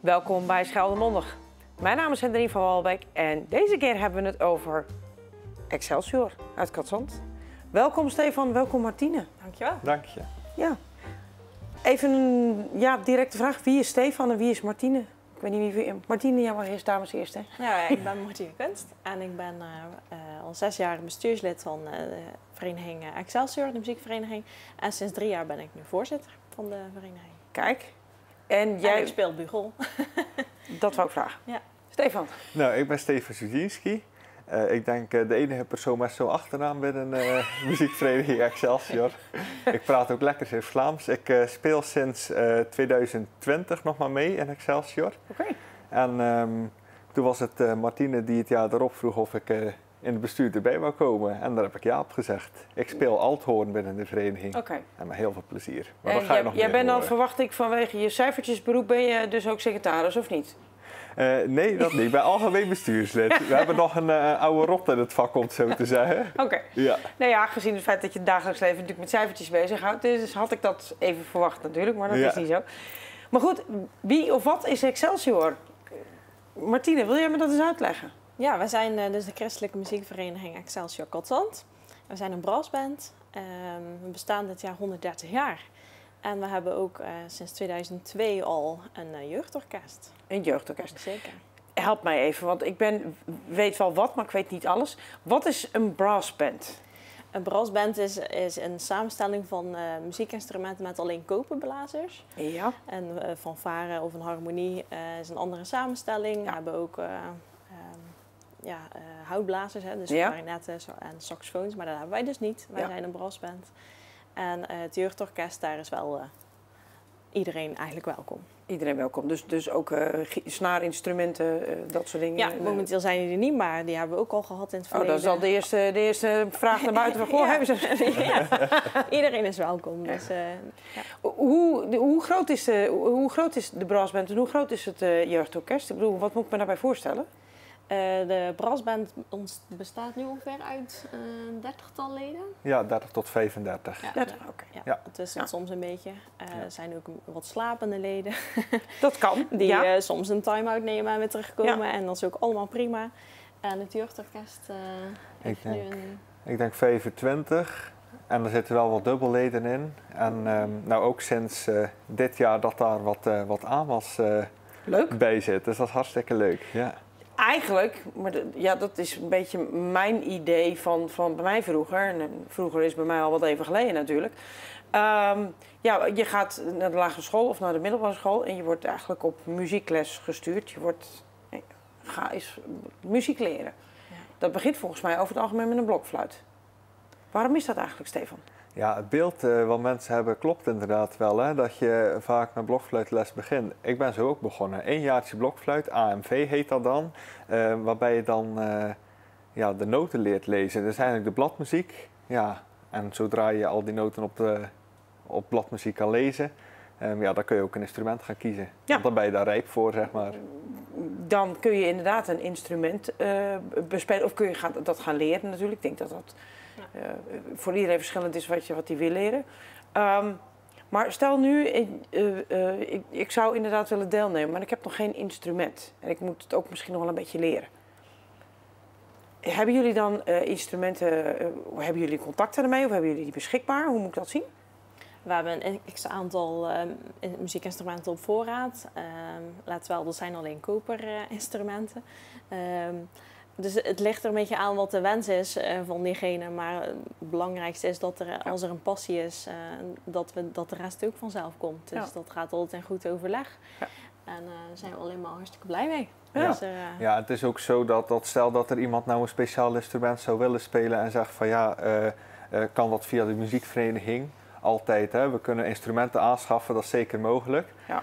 Welkom bij Schelde-Mondig. Mijn naam is Hendrien van Walbeek en deze keer hebben we het over Excelsior uit Cadzand. Welkom Stefan, welkom Martine. Dankjewel. Dank je. Ja. Even een directe vraag. Wie is Stefan en wie is Martine? Ik weet niet wie... Martine, jij was eerst dames eerst, hè? Ja, ik ben Martine Kunst en ik ben al 6 jaar bestuurslid van de vereniging Excelsior, de muziekvereniging. En sinds 3 jaar ben ik nu voorzitter van de vereniging. Kijk. En jij... En ik speel bugel. Dat wou ik vragen. Ja. Stefan. Nou, ik ben Stefan Sudzinski. Ik denk de enige persoon met zo'n achternaam binnen muziekvereniging Excelsior. Ik praat ook lekker in Vlaams. Ik speel sinds 2020 nog maar mee in Excelsior. Oké. En toen was het Martine die het jaar erop vroeg of ik in het bestuur erbij wou komen. En daar heb ik ja op gezegd. Ik speel althoorn binnen de vereniging. Oké. En met heel veel plezier. Maar En dat ga je nog jij meer bent dan, horen. verwacht ik, vanwege je cijfertjesberoep ben je dus ook secretaris, of niet? Nee, dat niet. Ik ben algemeen bestuurslid. We hebben nog een oude rot in het vak, om het zo te zeggen. Oké. Ja. Nou ja, gezien het feit dat je het dagelijks leven natuurlijk met cijfertjes bezighoudt, dus had ik dat even verwacht natuurlijk, maar dat is niet zo. Maar goed, wie of wat is Excelsior? Martine, wil jij me dat eens uitleggen? Ja, wij zijn dus de christelijke muziekvereniging Excelsior Cadzand. We zijn een brassband. We bestaan dit jaar 130 jaar. En we hebben ook sinds 2002 al een jeugdorkest. Een jeugdorkest. Zeker. Help mij even, want ik weet wel wat, maar ik weet niet alles. Wat is een brassband? Een brassband is een samenstelling van muziekinstrumenten met alleen koperblazers. Ja. En fanfare of een harmonie is een andere samenstelling. Ja. We hebben ook houtblazers, hè, dus klarinetten en saxofoons. Maar dat hebben wij dus niet. Wij zijn een brassband. En het jeugdorkest, daar is wel iedereen eigenlijk welkom. Iedereen welkom. Dus ook snaarinstrumenten, dat soort dingen? Ja, momenteel zijn die er niet, maar die hebben we ook al gehad in het verleden. Dat is al de eerste vraag naar buiten. Van, goh, hebben ze... Ja, iedereen is welkom. Dus, Hoe groot is de brassband en hoe groot is het jeugdorkest? Ik bedoel, wat moet ik me daarbij voorstellen? De brassband bestaat nu ongeveer uit een 30-tal leden. Ja, 30 tot 35. Ja, 30, oké. Ja, het is soms een beetje. Er zijn ook wat slapende leden. Dat kan. Die soms een time-out nemen en weer terugkomen. En dat is ook allemaal prima. En het jeugdorkest heeft nu een... Ik denk 25. En er zitten wel wat dubbelleden in. En nou ook sinds dit jaar dat daar wat aanwas bij zit. Dus dat is hartstikke leuk. Ja. Eigenlijk, maar dat is een beetje mijn idee van bij mij vroeger. En vroeger is bij mij al wat even geleden natuurlijk. Je gaat naar de lagere school of naar de middelbare school en je wordt eigenlijk op muziekles gestuurd. Ga eens muziek leren. Ja. Dat begint volgens mij over het algemeen met een blokfluit. Waarom is dat eigenlijk, Stefan? Ja, het beeld wat mensen hebben klopt inderdaad wel. Hè? Dat je vaak met blokfluitles begint. Ik ben zo ook begonnen. 1 jaartje blokfluit, AMV heet dat dan. Waarbij je dan de noten leert lezen. Dus eigenlijk de bladmuziek. Ja, en zodra je al die noten op bladmuziek kan lezen, dan kun je ook een instrument gaan kiezen. Ja. Want dan ben je daar rijp voor, zeg maar. Dan kun je inderdaad een instrument bespelen. Of kun je dat gaan leren natuurlijk. Ik denk dat dat... voor iedereen verschillend is wat hij wil leren. Maar stel nu, ik zou inderdaad willen deelnemen, maar ik heb nog geen instrument. En ik moet het ook misschien nog wel een beetje leren. Hebben jullie dan instrumenten, hebben jullie contacten ermee of hebben jullie die beschikbaar? Hoe moet ik dat zien? We hebben een x-aantal muziekinstrumenten op voorraad. Laat wel, dat zijn alleen koperinstrumenten. Dus het ligt er een beetje aan wat de wens is van diegene. Maar het belangrijkste is dat als er een passie is, dat de rest ook vanzelf komt. Dus dat gaat altijd in goed overleg. Ja. En daar zijn we alleen maar hartstikke blij mee. Ja. Dus, het is ook zo dat stel dat er iemand nou een speciaal instrument zou willen spelen en zegt van kan dat via de muziekvereniging? Altijd, hè? We kunnen instrumenten aanschaffen, dat is zeker mogelijk. Ja.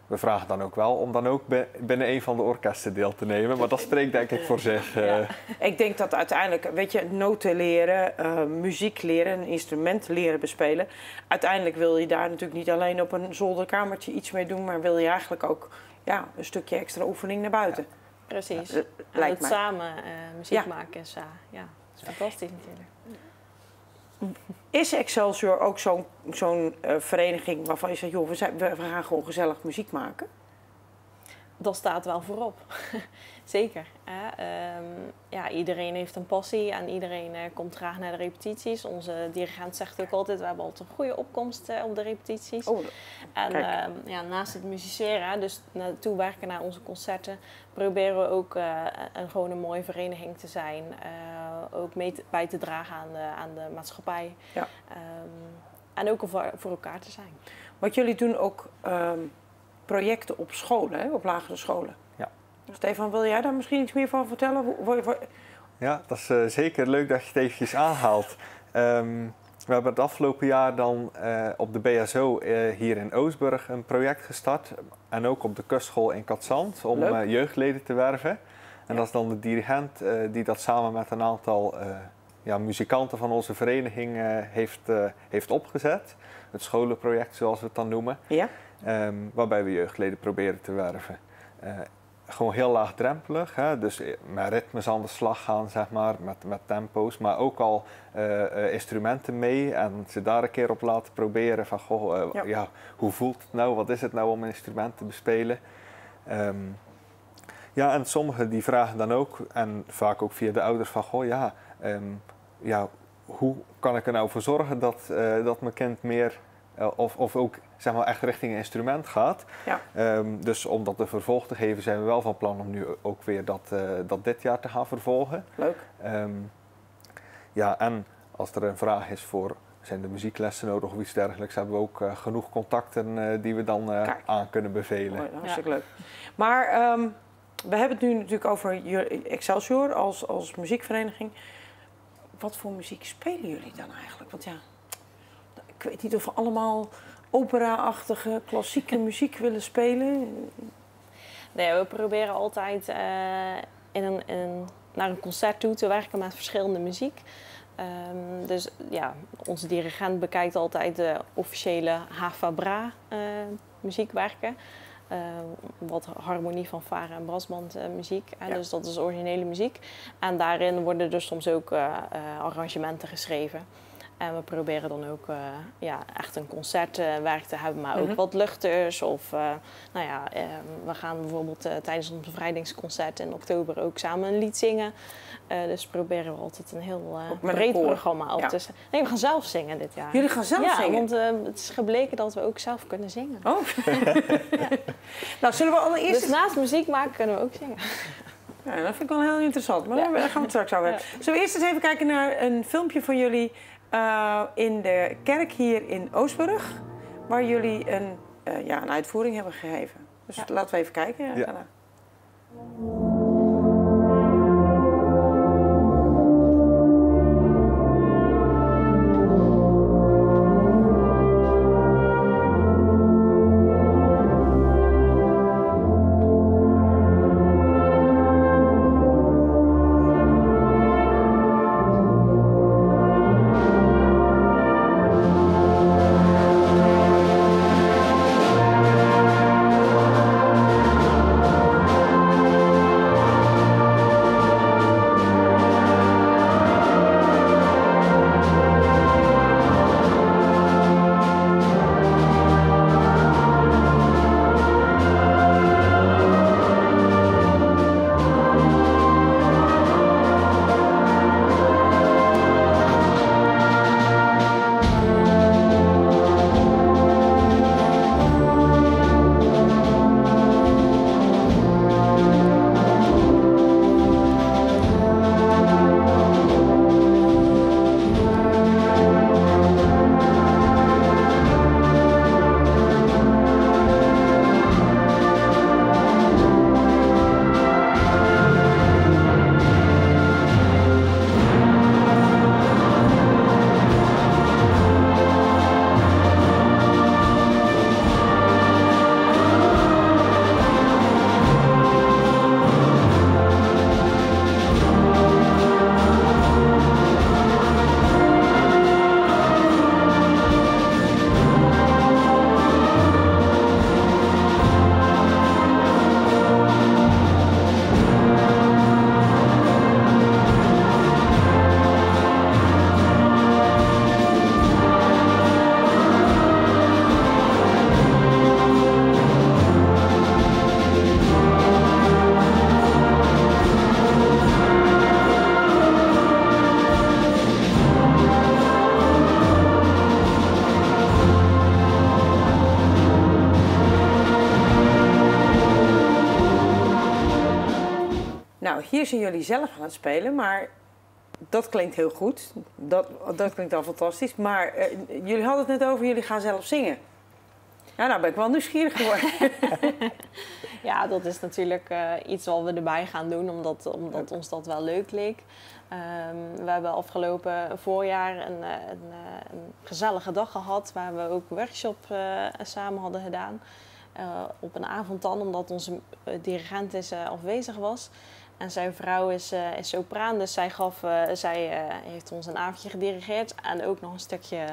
We vragen dan ook wel om dan ook binnen een van de orkesten deel te nemen. Maar dat spreekt denk ik voor zich. Ja. Ik denk dat uiteindelijk, noten leren, muziek leren, een instrument leren bespelen. Uiteindelijk wil je daar natuurlijk niet alleen op een zolderkamertje iets mee doen. Maar wil je eigenlijk ook een stukje extra oefening naar buiten. Ja. Precies. Lijkt mij. Samen muziek maken is fantastisch natuurlijk. Is Excelsior ook zo'n vereniging waarvan je zegt, joh, we gaan gewoon gezellig muziek maken? dat staat wel voorop. Zeker. Ja, iedereen heeft een passie en iedereen komt graag naar de repetities. Onze dirigent zegt ook altijd, we hebben altijd een goede opkomst op de repetities. Oh, en ja, naast het musiceren, dus naartoe werken naar onze concerten, proberen we ook gewoon een mooie vereniging te zijn. Ook bij te dragen aan de maatschappij. Ja. En ook voor elkaar te zijn. Want jullie doen ook projecten op scholen, hè? Op lagere scholen. Ja. Stefan, wil jij daar misschien iets meer van vertellen? Ja, dat is zeker leuk dat je het eventjes aanhaalt. We hebben het afgelopen jaar dan op de BSO hier in Oostburg een project gestart. En ook op de kustschool in Katzand om jeugdleden te werven. En dat is dan de dirigent die dat samen met een aantal muzikanten van onze vereniging heeft opgezet. Het scholenproject zoals we het dan noemen. Ja. Waarbij we jeugdleden proberen te werven. Gewoon heel laagdrempelig, hè? Dus met ritmes aan de slag gaan, zeg maar, met tempo's, maar ook al instrumenten mee en ze daar een keer op laten proberen van, goh, hoe voelt het nou, wat is het nou om een instrument te bespelen? Ja, en sommigen die vragen dan ook, en vaak ook via de ouders van, goh, hoe kan ik er nou voor zorgen dat mijn kind meer, of ook zeg maar echt richting een instrument gaat. Ja. Dus om dat een vervolg te geven zijn we wel van plan om nu ook weer dat dit jaar te gaan vervolgen. Leuk. Ja, en als er een vraag is voor, zijn er muzieklessen nodig of iets dergelijks, hebben we ook genoeg contacten die we dan aan kunnen bevelen. Mooi, hartstikke leuk. Maar we hebben het nu natuurlijk over Excelsior als muziekvereniging. Wat voor muziek spelen jullie dan eigenlijk? Want ja, ik weet niet of we allemaal opera-achtige, klassieke muziek willen spelen. Nee, we proberen altijd naar een concert toe te werken met verschillende muziek. Dus ja, onze dirigent bekijkt altijd de officiële Havabra muziekwerken. Wat harmonie van varen en brassband muziek. Ja. Dus dat is originele muziek. En daarin worden dus soms ook arrangementen geschreven. En we proberen dan ook echt een concertwerk te hebben, maar ook wat luchters. Of we gaan bijvoorbeeld tijdens ons bevrijdingsconcert in oktober ook samen een lied zingen. Dus proberen we altijd een heel breed programma op te zetten. Nee, we gaan zelf zingen dit jaar. Jullie gaan zelf zingen? Ja, want het is gebleken dat we ook zelf kunnen zingen. Oh. Ja. Nou, zullen we allereerst... Dus naast muziek maken kunnen we ook zingen. Ja, dat vind ik wel heel interessant, maar daar gaan we het straks over hebben. Zullen we eerst eens even kijken naar een filmpje van jullie in de kerk hier in Oostburg, waar jullie een uitvoering hebben gegeven. Dus laten we even kijken. Ja. Nou, hier zijn jullie zelf aan het spelen, maar dat klinkt heel goed. Dat klinkt al fantastisch. Maar jullie hadden het net over, jullie gaan zelf zingen. Ja, nou ben ik wel nieuwsgierig geworden. Ja, dat is natuurlijk iets wat we erbij gaan doen, omdat ons dat wel leuk leek. We hebben afgelopen voorjaar een gezellige dag gehad, waar we ook een workshop samen hadden gedaan. Op een avond dan, omdat onze dirigent afwezig was. En zijn vrouw is sopraan, dus zij heeft ons een avondje gedirigeerd en ook nog een stukje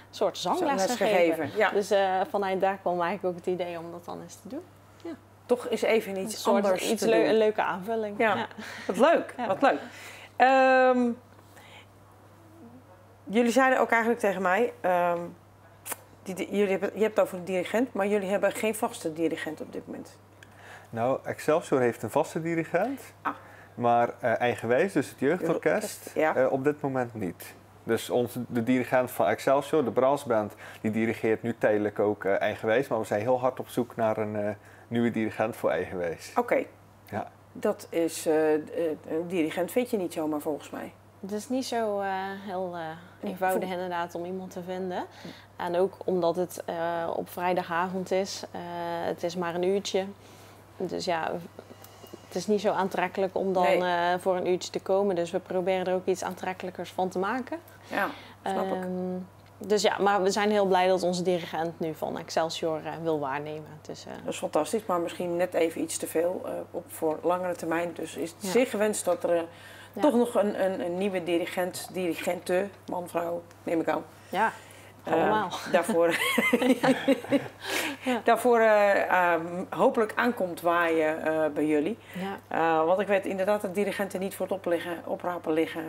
soort zangles gegeven. Ja. Dus vanuit daar kwam eigenlijk ook het idee om dat dan eens te doen. Ja. Toch is even iets anders te doen. Een leuke aanvulling. Ja. Wat leuk, Ja. wat leuk. Jullie zeiden ook eigenlijk tegen mij, je hebt het over een dirigent, maar jullie hebben geen vaste dirigent op dit moment. Nou, Excelsior heeft een vaste dirigent, maar Eigenwijs, dus het jeugdorkest, op dit moment niet. Dus de dirigent van Excelsior, de brassband, die dirigeert nu tijdelijk ook Eigenwijs, maar we zijn heel hard op zoek naar een nieuwe dirigent voor Eigenwijs. Oké. Ja. Dat is, een dirigent vind je niet zomaar volgens mij. Het is niet zo heel eenvoudig inderdaad om iemand te vinden. En ook omdat het op vrijdagavond is. Het is maar een uurtje. Dus ja, het is niet zo aantrekkelijk om dan voor een uurtje te komen. Dus we proberen er ook iets aantrekkelijkers van te maken. Ja, snap ik. Dus ja, maar we zijn heel blij dat onze dirigent nu van Excelsior wil waarnemen. Dus, dat is fantastisch, maar misschien net even iets te veel voor langere termijn. Dus is het zeer gewenst dat er toch nog een nieuwe dirigente, man, vrouw, neem ik aan. Ja, allemaal. Daarvoor hopelijk aankomt waaien bij jullie. Ja. Want ik weet inderdaad dat dirigenten niet voor het oprapen liggen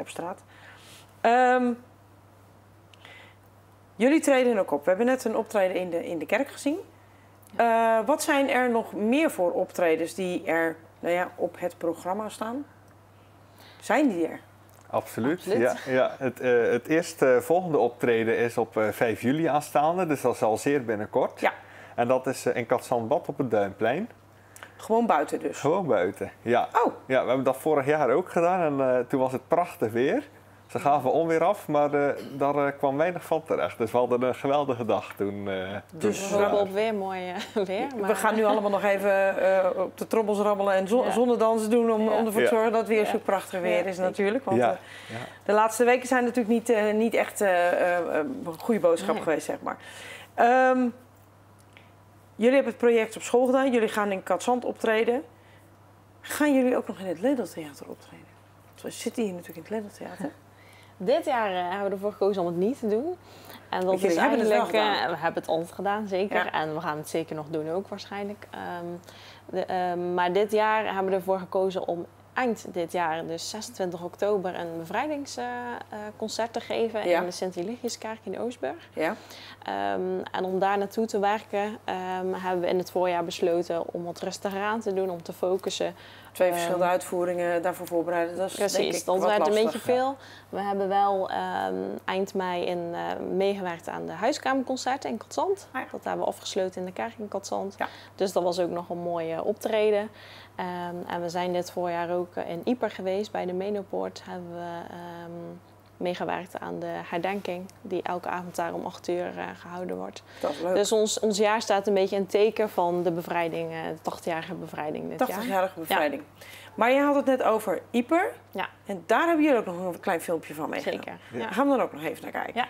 op straat. Jullie treden ook op. We hebben net een optreden in de kerk gezien. Wat zijn er nog meer voor optredens die er op het programma staan? Zijn die er? Absoluut. Ja. Het eerste volgende optreden is op 5 juli aanstaande, dus dat is al zeer binnenkort. Ja. En dat is in Katzandbad op het Duinplein. Gewoon buiten dus? Gewoon buiten, ja. Oh. Ja, we hebben dat vorig jaar ook gedaan en toen was het prachtig weer. Ze gaven onweer af, maar daar kwam weinig van terecht. Dus we hadden een geweldige dag toen. Dus we hopen op weer mooi weer. Maar... We gaan nu allemaal nog even op de trommels rammelen en zonnedansen doen om ervoor te zorgen dat het weer zo prachtig weer is natuurlijk. Want de laatste weken zijn natuurlijk niet echt een goede boodschap geweest, zeg maar. Jullie hebben het project op school gedaan. Jullie gaan in Katzand optreden. Gaan jullie ook nog in het Lendeltheater optreden? Want we zitten hier natuurlijk in het Lendeltheater. Dit jaar hebben we ervoor gekozen om het niet te doen. En dat is eigenlijk, we hebben het altijd gedaan, zeker. Ja. En we gaan het zeker nog doen ook waarschijnlijk. Maar dit jaar hebben we ervoor gekozen om eind dit jaar, dus 26 oktober, een bevrijdingsconcert te geven in de Sint-Eligiuskerk in Oostburg. Ja. En om daar naartoe te werken hebben we in het voorjaar besloten om wat rustiger aan te doen, om te focussen. 2 verschillende uitvoeringen daarvoor voorbereiden, dat is precies, denk ik dat wat werd lastig. Een beetje veel. We hebben wel eind mei meegewerkt aan de huiskamerconcerten in Katzand. Ah, ja. Dat hebben we afgesloten in de kerk in Katzand. Ja. Dus dat was ook nog een mooie optreden. En we zijn dit voorjaar ook in Ieper geweest, bij de Menopoort hebben we meegewerkt aan de herdenking die elke avond daar om 8 uur gehouden wordt. Dat is leuk. Dus ons jaar staat een beetje in teken van de bevrijding, de 80-jarige bevrijding dit jaar. 80-jarige bevrijding. Ja. Maar je had het net over Ieper. Ja. En daar hebben jullie ook nog een klein filmpje van meegenomen. Zeker. Ja. Daar gaan we dan ook nog even naar kijken. Ja.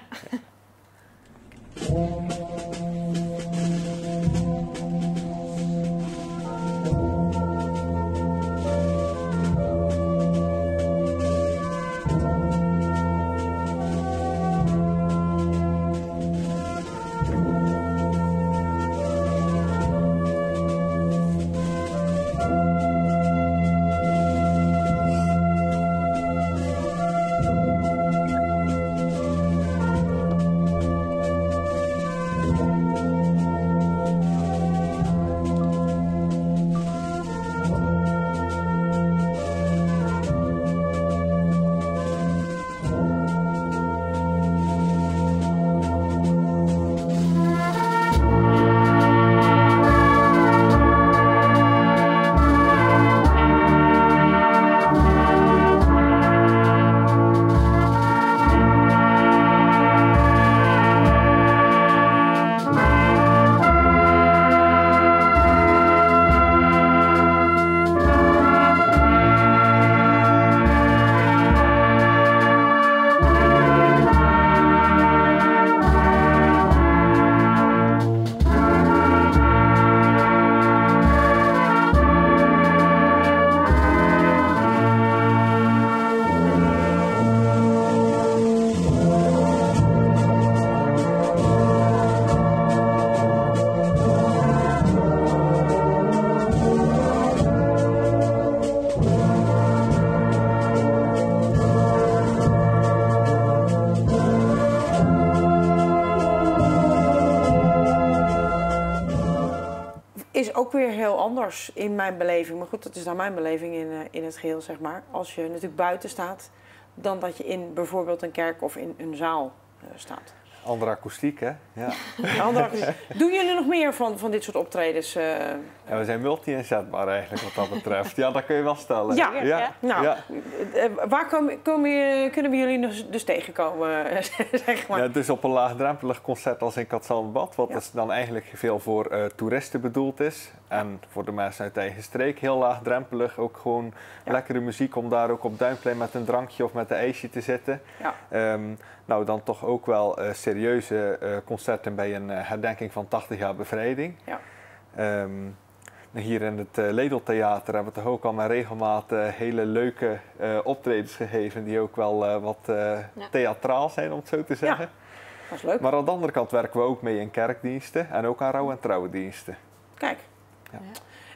is ook weer heel anders in mijn beleving. Maar goed, dat is dan mijn beleving in het geheel, zeg maar. Als je natuurlijk buiten staat, dan dat je in bijvoorbeeld een kerk of in een zaal staat. Andere akoestiek, hè? Ja. Doen jullie nog meer van dit soort optredens? Ja, we zijn multi-inzetbaar eigenlijk wat dat betreft. Ja, dat kun je wel stellen. Ja. Nou, waar kunnen we jullie dus tegenkomen, zeg maar? Ja, dus op een laagdrempelig concert als in Katzalbad, wat dus dan eigenlijk veel voor toeristen bedoeld is. En voor de mensen uit de eigen streek heel laagdrempelig. Ook gewoon lekkere muziek om daar ook op Duinplein met een drankje of met een ijsje te zitten. Ja. Nou, dan toch ook wel serieuze concerten bij een herdenking van 80 jaar bevrijding. Ja. Hier in het Ledeltheater hebben we toch ook al met regelmaat hele leuke optredens gegeven die ook wel wat theatraal zijn, om het zo te zeggen. Ja, dat is leuk. Maar aan de andere kant werken we ook mee in kerkdiensten en ook aan rouw- en trouwdiensten. Kijk. Ja.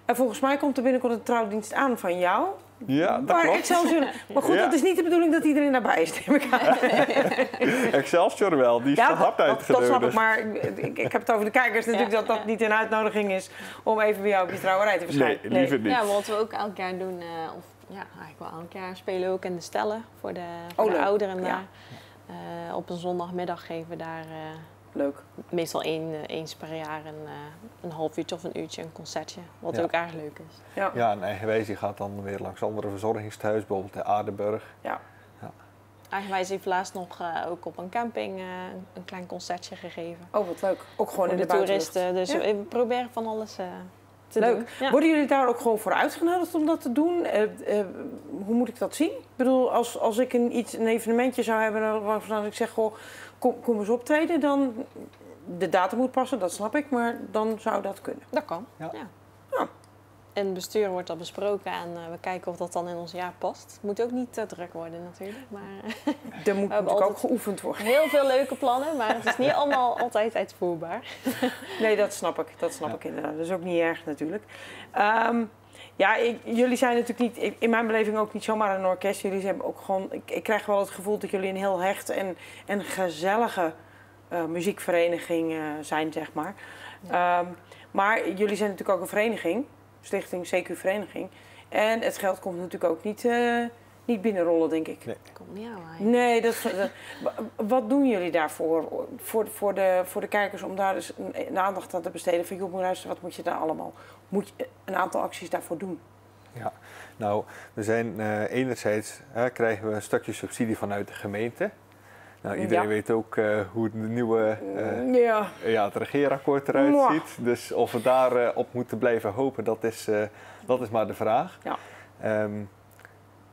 En volgens mij komt er binnenkort een trouwdienst aan van jou. Ja, dat klopt. Excelsior, maar goed, dat is niet de bedoeling dat iedereen daarbij is, neem ik aan. Excelsior wel, die is te hard uitgenodigd. Dat snap ik, maar ik heb het over de kijkers natuurlijk, dat niet een uitnodiging is om even bij jou op je trouwerij te verschijnen. Nee, liever niet. Ja, wat we ook elk jaar doen, eigenlijk wel elk jaar spelen we ook in de stellen voor de ouderen daar. Op een zondagmiddag geven we daar leuk. Meestal eens per jaar een half uurtje of een uurtje een concertje, wat ook erg leuk is. Ja, en Eigenwijs gaat dan weer langs andere verzorgingstehuis, bijvoorbeeld de Aardenburg. Ja. Eigenwijs heeft laatst nog ook op een camping een klein concertje gegeven. Oh, wat leuk. Ook gewoon voor in de toeristen. Dus we proberen van alles te doen. Leuk. Ja. Worden jullie daar ook gewoon voor uitgenodigd om dat te doen? Hoe moet ik dat zien? Ik bedoel, als ik een evenementje zou hebben waarvan ik zeg, goh, kom eens optreden, dan de datum moet passen, dat snap ik, maar dan zou dat kunnen. Dat kan, ja. In het bestuur wordt dat besproken en we kijken of dat dan in ons jaar past. Het moet ook niet te druk worden natuurlijk, maar er moet natuurlijk ook geoefend worden. Heel veel leuke plannen, maar het is niet allemaal altijd uitvoerbaar. Nee, dat snap ik. Dat snap ik inderdaad. Dat is ook niet erg natuurlijk. Jullie zijn natuurlijk niet, in mijn beleving ook niet zomaar een orkest. Jullie hebben ook gewoon, ik krijg wel het gevoel dat jullie een heel hecht en gezellige muziekvereniging zijn, zeg maar. Ja. Maar jullie zijn natuurlijk ook een vereniging, Stichting CQ Vereniging. En het geld komt natuurlijk ook niet binnenrollen, denk ik. Nee. Komt niet aan. Nee, wat doen jullie daarvoor? Voor de kijkers om daar dus een aandacht aan te besteden. Van, joh, luister, wat moet je daar allemaal? Moet je een aantal acties daarvoor doen? Ja, nou, we zijn enerzijds krijgen we een stukje subsidie vanuit de gemeente. Nou, iedereen weet ook hoe de nieuwe het regeerakkoord eruit ziet. Dus of we daarop moeten blijven hopen, dat is maar de vraag. Ja.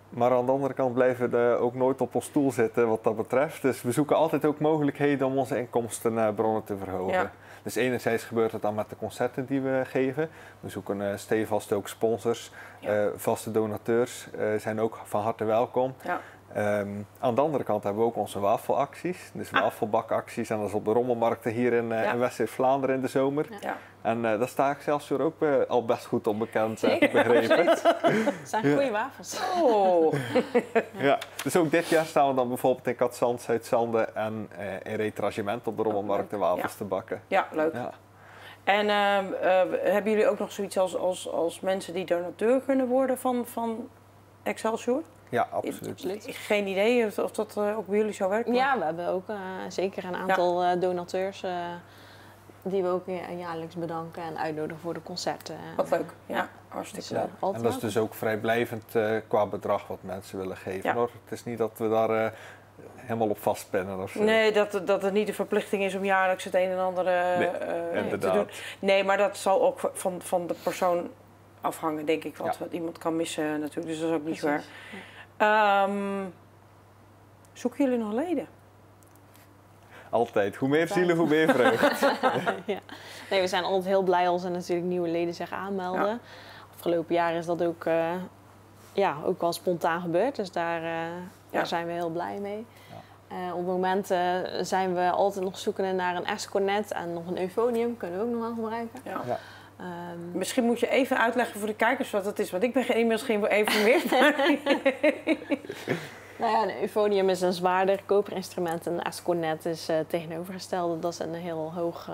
Maar aan de andere kant blijven we ook nooit op ons stoel zitten wat dat betreft. Dus we zoeken altijd ook mogelijkheden om onze inkomstenbronnen te verhogen. Ja. Dus enerzijds gebeurt het dan met de concerten die we geven. We zoeken stevast ook sponsors, vaste donateurs zijn ook van harte welkom. Ja. Aan de andere kant hebben we ook onze wafelacties, dus wafelbakacties. En dat is op de rommelmarkten hier in West-Vlaanderen in de zomer. Ja. En daar sta ik zelfs ook al best goed op bekend, heb ik begrepen. Het zijn goede wafels. Oh. Ja, dus ook dit jaar staan we dan bijvoorbeeld in Katzand, Zuid-Zande en in Retragement op de rommelmarkten wafels te bakken. Ja, leuk. Ja. En hebben jullie ook nog zoiets als mensen die donateur kunnen worden van Excelsior? Ja, absoluut. Geen idee of dat ook bij jullie zo werkt? Maar... Ja, we hebben ook zeker een aantal donateurs die we ook jaarlijks bedanken en uitnodigen voor de concerten. Wat leuk, ja, hartstikke leuk. En dat is dus ook vrijblijvend qua bedrag wat mensen willen geven. Ja. Hoor. Het is niet dat we daar helemaal op vastpinnen of zo. Nee, dat het niet de verplichting is om jaarlijks het een en ander te doen. Nee, maar dat zal ook van de persoon afhangen, denk ik. Wat iemand kan missen natuurlijk, dus dat is ook niet zo erg. Zoeken jullie nog leden? Altijd. Hoe meer zielen, hoe meer vreugd. Ja. Nee, we zijn altijd heel blij als er natuurlijk nieuwe leden zich aanmelden. Ja. Afgelopen jaar is dat ook wel spontaan gebeurd. Dus daar zijn we heel blij mee. Ja. Op het moment zijn we altijd nog zoekende naar een Escornet en nog een Euphonium. Kunnen we ook nog wel gebruiken. Ja. Ja. Misschien moet je even uitleggen voor de kijkers wat dat is. Want ik ben inmiddels geen evenemeerd. Nou ja, een euphonium is een zwaarder koperinstrument en een escornet is tegenovergestelde. Dat is een heel hoog,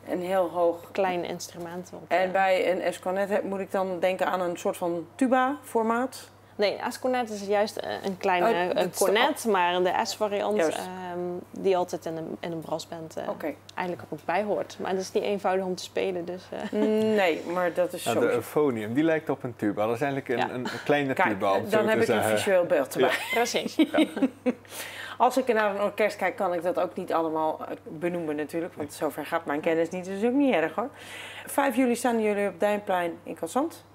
Een heel hoog. klein instrument. En bij een escornet moet ik dan denken aan een soort van tuba-formaat? Nee, een escornet is juist een kleine dat is cornet, maar de S-variant Juist. die altijd in een brassband Oké. eigenlijk ook bij hoort. Maar het is niet eenvoudig om te spelen, dus... Nee, maar dat is Nou, zo. de euphonium, die lijkt op een tuba. Dat is eigenlijk Ja. een kleine Kijk, tuba, om het zo dan te heb ik een zeggen. visueel beeld erbij. Precies. Als ik naar een orkest kijk, kan ik dat ook niet allemaal benoemen natuurlijk. Want zover gaat mijn kennis niet, dus ook niet erg hoor. 5 juli staan jullie op Duinplein in Cazant.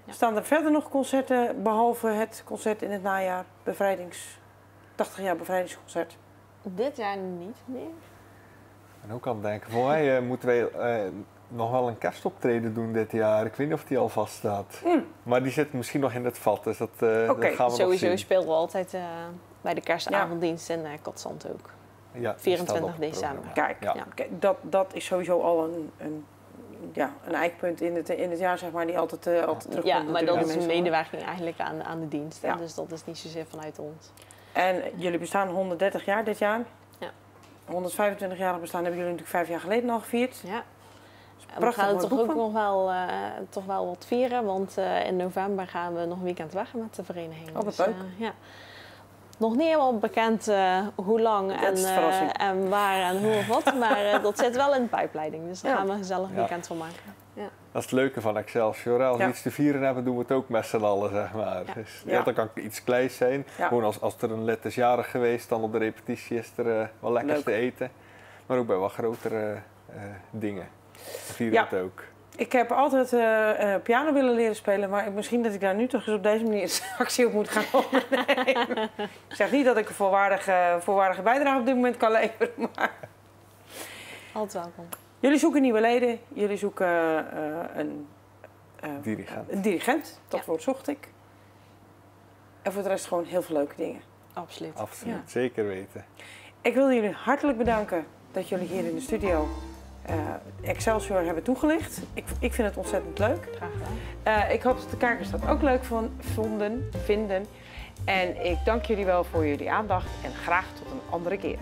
Ja. Staan er verder nog concerten, behalve het concert in het najaar? 80 jaar bevrijdingsconcert. Dit jaar niet, nee. En ook aan het denken, voor mij moeten wij nog wel een kerstoptreden doen dit jaar. Ik weet niet of die al vaststaat. Maar die zit misschien nog in het vat, dus dat gaan we nog Sowieso zien. spelen we altijd bij de kerstavonddienst in Cazant ook. Ja, die staat 24 op het december. programma. Kijk, Ja. Ja. kijk, dat is sowieso al een eikpunt in het jaar, zeg maar, die altijd terugkomt. Ja, maar dat natuurlijk is bij een mensen. medewerking eigenlijk aan de dienst. Ja. Dus dat is niet zozeer vanuit ons. En jullie bestaan 130 jaar dit jaar. Ja. 125-jarig bestaan hebben jullie natuurlijk 5 jaar geleden al gevierd. Ja. En we Prachtig gaan mooi toch boek ook van. nog wel wat vieren, want in november gaan we nog een weekend weg met de vereniging. Oh, wat Dus, leuk. ja. Nog niet helemaal bekend hoe lang Dat is de verrassing. en waar en hoe of wat, maar dat zit wel in de pijpleiding. Dus daar Ja. gaan we een gezellig Ja. weekend van maken. Ja. Dat is het leuke van Excelsior. Als we Ja. iets te vieren hebben, doen we het ook met z'n allen, zeg maar. Ja. Dus, Ja. dat kan iets kleins zijn. Ja. Gewoon als er een lid is jarig geweest, dan op de repetitie is er wel lekkers Leuk. te eten. Maar ook bij wat grotere dingen. We vieren Ja. het ook. Ik heb altijd piano willen leren spelen, maar misschien dat ik daar nu toch eens op deze manier actie op moet gaan ondernemen. Ik zeg niet dat ik een volwaardige bijdrage op dit moment kan leveren, maar... Altijd welkom. Jullie zoeken nieuwe leden, jullie zoeken een dirigent, dat Ja. woord zocht ik. En voor de rest gewoon heel veel leuke dingen. Absoluut. Absoluut, Ja. zeker weten. Ik wil jullie hartelijk bedanken dat jullie hier in de studio Excelsior hebben toegelicht. Ik vind het ontzettend leuk. Graag gedaan. Ik hoop dat de kijkers dat ook leuk vinden. En ik dank jullie wel voor jullie aandacht en graag tot een andere keer.